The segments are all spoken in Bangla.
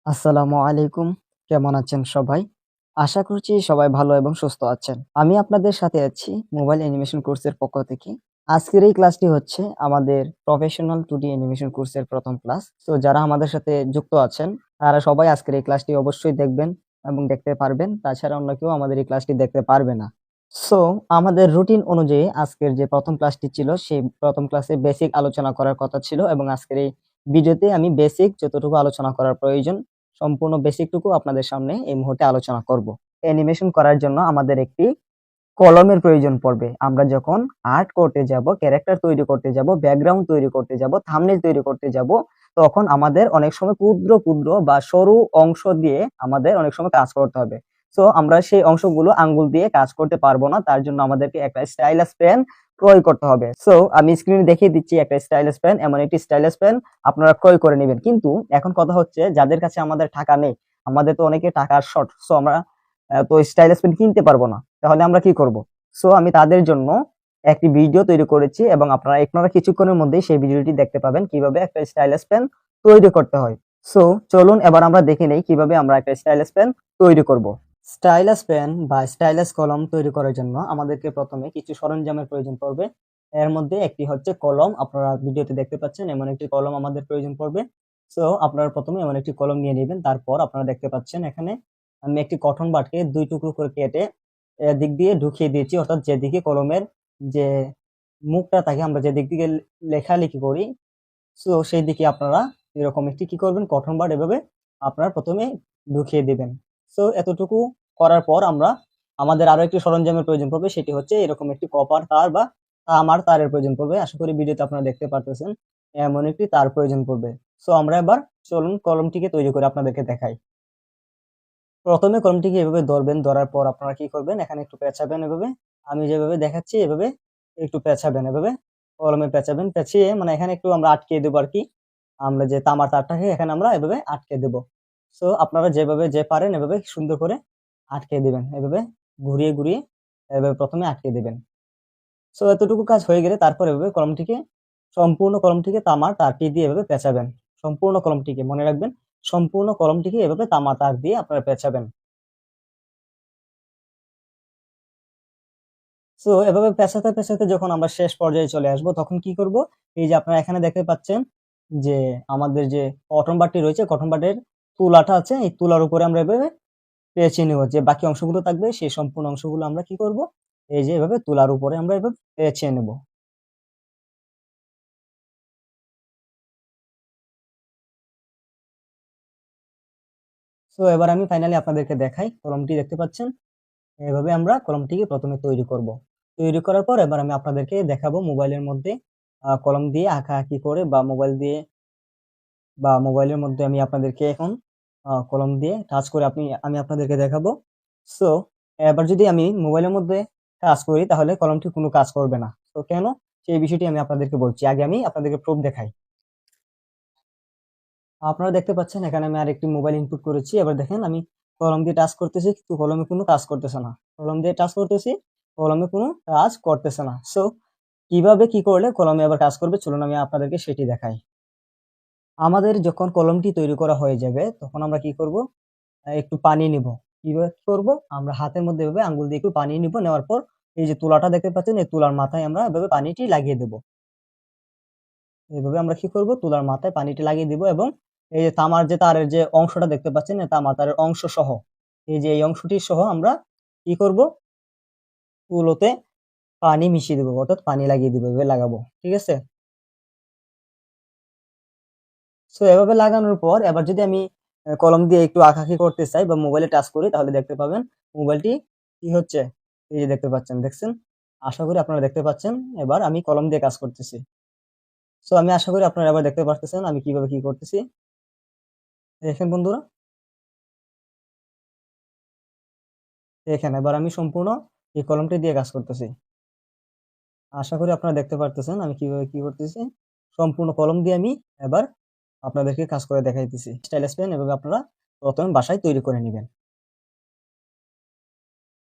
আসসালামু আলাইকুম। কেমন আছেন সবাই? আশা করছি সবাই ভালো এবং সুস্থ আছেন। আমি আপনাদের সাথে আছি মোবাইল অ্যানিমেশন কোর্সের পক্ষ থেকে। আজকের এই ক্লাসটি হচ্ছে আমাদের প্রফেশনাল 2D অ্যানিমেশন কোর্সের ১ম ক্লাস। তো যারা আমাদের সাথে যুক্ত আছেন, তারা সবাই আজকের এই ক্লাসটি অবশ্যই দেখবেন এবং দেখতে পারবেন। তাছাড়া অন্য কেউ আমাদের এই ক্লাসটি দেখতে পারবে না। সো আমাদের রুটিন অনুযায়ী আজকের যে ১ম ক্লাসটি ছিল, সেই ১ম ক্লাসে বেসিক আলোচনা করার কথা ছিল এবং আজকের এই ভিডিওতে আমি বেসিক যতটুকু আলোচনা করার প্রয়োজন সম্পূর্ণ বেসিকটুকু আপনাদের সামনে এই মুহূর্তে আলোচনা করব। অ্যানিমেশন করার জন্য আমাদের একটি কলমের প্রয়োজন পড়বে। আমরা যখন আর্ট করতে যাব, ক্যারেক্টার তৈরি করতে যাব, ব্যাকগ্রাউন্ড তৈরি করতে যাব, থাম্বনেইল তৈরি করতে যাব, তখন আমাদের অনেক সময় ক্ষুদ্র, ক্ষুদ্র বা সরু অংশ দিয়ে আমাদের অনেক সময় কাজ করতে হবে। সো আমরা সেই অংশগুলো আঙ্গুল দিয়ে কাজ করতে পারবো না। তার জন্য আমাদেরকে একটা স্টাইলাস পেন ক্রয় করতে হবে। সো আমি স্ক্রিনে দেখিয়ে দিচ্ছি একটা স্টাইলাস পেন, এমন একটি স্টাইলাস পেন আপনারা ক্রয় করে নেবেন। কিন্তু এখন কথা হচ্ছে যাদের কাছে আমাদের টাকা নেই, আমাদের তো অনেকে টাকার শর্ট, সো আমরা তো স্টাইলাস পেন কিনতে পারবো না। তাহলে আমরা কি করব? সো আমি তাদের জন্য একটি ভিডিও তৈরি করেছি এবং আপনারা কিছুক্ষণের মধ্যেই সেই ভিডিওটি দেখতে পাবেন কিভাবে একটা স্টাইলাস পেন তৈরি করতে হয়। সো চলুন এবার আমরা দেখে নেই কিভাবে আমরা একটা স্টাইলাস পেন তৈরি করব। স্টাইলাস পেন বা স্টাইলাস কলম তৈরি করার জন্য আমাদেরকে প্রথমে কিছু সরঞ্জামের প্রয়োজন পড়বে। এর মধ্যে একটি হচ্ছে কলম, আপনারা ভিডিওতে দেখতে পাচ্ছেন এমন একটি কলম আমাদের প্রয়োজন পড়বে। সো আপনারা প্রথমে এমন একটি কলম নিয়ে নেবেন। তারপর আপনারা দেখতে পাচ্ছেন এখানে আমি একটি কটন বাডকে ২ টুকরো করে কেটে এদিক দিয়ে ঢুকিয়ে দিয়েছি, অর্থাৎ যেদিকে কলমের যে মুখটা থাকে, আমরা যেদিক থেকে লেখালেখি করি, সো সেই দিকে আপনারা এরকম একটি কি করবেন, কটন বাড এভাবে আপনারা প্রথমে ঢুকিয়ে দিবেন। সো এতটুকু করার পর আমাদের আরো একটি সরঞ্জামের প্রয়োজন পড়বে, সেটি হচ্ছে এরকম একটি কপার তার বা তামার তারের প্রয়োজন পড়বে। আশা করি ভিডিওতে আপনারা দেখতে পারতেছেন এমন একটি তার প্রয়োজন পড়বে। সো আমরা এবার চলুন কলমটিকে তৈরি করে আপনাদেরকে দেখাই। প্রথমে কলমটিকে এভাবে ধরবেন, ধরার পর আপনারা কি করবেন, এখানে একটু পেঁচাবেন এভাবে। আমি যেভাবে দেখাচ্ছি এভাবে একটু পেঁচাবেন, এভাবে কলমে পেঁচাবেন। পেঁচিয়ে মানে এখানে একটু আমরা আটকিয়ে দেবো আরকি। আমরা যে তামার তারটাকে এখানে আমরা এভাবে আটকে দেব। সো আপনারা যেভাবে যে পারেন এভাবে সুন্দর করে আটকে দিবেন। এভাবে ঘুরিয়ে, ঘুরিয়ে এভাবে প্রথমে আটকে দিবেন। সো এতটুকু কাজ হয়ে গেলে তারপর এভাবে কলমটিকে সম্পূর্ণ কলমটিকে তামার তারটি দিয়ে এভাবে পেঁচাবেন। সম্পূর্ণ কলমটিকে মনে রাখবেন, সম্পূর্ণ কলমটিকে এভাবে তামার তার দিয়ে আপনারা পেঁচাবেন। সো এভাবে পেঁচাতে, পেঁচাতে যখন আমরা শেষ পর্যায়ে চলে আসবো তখন কি করব? এই যে আপনারা এখানে দেখতে পাচ্ছেন যে আমাদের যে কটন বাডটি রয়েছে, কটন বাডের তুলাটা আছে, এই তুলার উপরে আমরা এভাবে পেঁচিয়ে নেব। যে বাকি অংশগুলো থাকবে সেই সম্পূর্ণ অংশগুলো আমরা কি করব? এই যে এভাবে তুলার উপরে আমরা এভাবে পেঁচিয়ে নেব। সো এবার আমি ফাইনালি আপনাদেরকে দেখাই। কলমটি দেখতে পাচ্ছেন? এভাবে আমরা কলমটিকে প্রথমে তৈরি করব। তৈরি করার পর এবার আমি আপনাদেরকে দেখাবো মোবাইলের মধ্যে কলম দিয়ে আঁকাআঁকি করে বা মোবাইলের মধ্যে আমি আপনাদেরকে এখন কলম দিয়ে টাচ করে আমি আপনাদেরকে দেখাবো। সো এবার যদি আমি মোবাইলের মধ্যে কাজ করি তাহলে কলমটি কোনো কাজ করবে না। তো কেন? সেই বিষয়টি আমি আপনাদেরকে বলছি। আগে আমি আপনাদেরকে প্রুফ দেখাই। আপনারা দেখতে পাচ্ছেন এখানে আমি আরেকটি মোবাইল ইনপুট করেছি। এবার দেখেন আমি কলম দিয়ে টাচ করতেছি কিন্তু কলমে কোনো কাজ করতেছে না। কলম দিয়ে টাচ করতেছি, কলমে কোনো কাজ করতেছে না। সো কিভাবে কি করলে কলমে আবার কাজ করবে চলুন আমি আপনাদেরকে সেটি দেখাই। আমাদের যখন কলমটি তৈরি করা হয়ে যাবে তখন আমরা কি করব? একটু পানি নিব। কিভাবে কি করব? আমরা হাতের মধ্যে এভাবে আঙ্গুল দিয়ে একটু পানি নিব। নেওয়ার পর এই যে তুলাটা দেখতে পাচ্ছেন, এই তুলার মাথায় আমরা এভাবে পানিটি লাগিয়ে দেব। এভাবে আমরা কি করব? তুলার মাথায় পানিটি লাগিয়ে দিব এবং এই যে তামার যে তারের যে অংশটা দেখতে পাচ্ছেন, এই তামার তারের অংশ সহ, এই যে এই অংশটি সহ আমরা কি করব? তুলোতে পানি মিশিয়ে দেব, অর্থাৎ পানি লাগিয়ে দিব, এভাবে লাগাবো। ঠিক আছে? সো এভাবে লাগানোর পর এবার যদি আমি কলম দিয়ে একটু আঁকাআঁকি করতে চাই বা মোবাইলে টাচ করি তাহলে দেখতে পাবেন মোবাইলটি কি হচ্ছে? এই যে দেখতে পাচ্ছেন, দেখছেন? আশা করি আপনারা দেখতে পাচ্ছেন। এবার আমি কলম দিয়ে কাজ করতেছি। সো আমি আশা করি আপনারা এবার দেখতে পারতেছেন আমি কিভাবে কি করতেছি। দেখেন বন্ধুরা, দেখেন এবার আমি সম্পূর্ণ এই কলমটি দিয়ে কাজ করতেছি। আশা করি আপনারা দেখতে পারতেছেন আমি কিভাবে কি করতেছি। সম্পূর্ণ কলম দিয়ে আমি এবার আপনাদেরকে কাজ করে দেখাইতেছি। স্টাইলাস পেন এভাবে আপনারা প্রথমে বাসায় তৈরি করে নিবেন।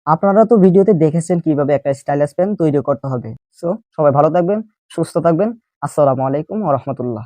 আপনারা তো ভিডিওতে দেখেছেন কিভাবে একটা স্টাইলাস পেন তৈরি করতে হবে। সো সবাই ভালো থাকবেন, সুস্থ থাকবেন। আসসালামু আলাইকুম ওয়া রাহমাতুল্লাহ।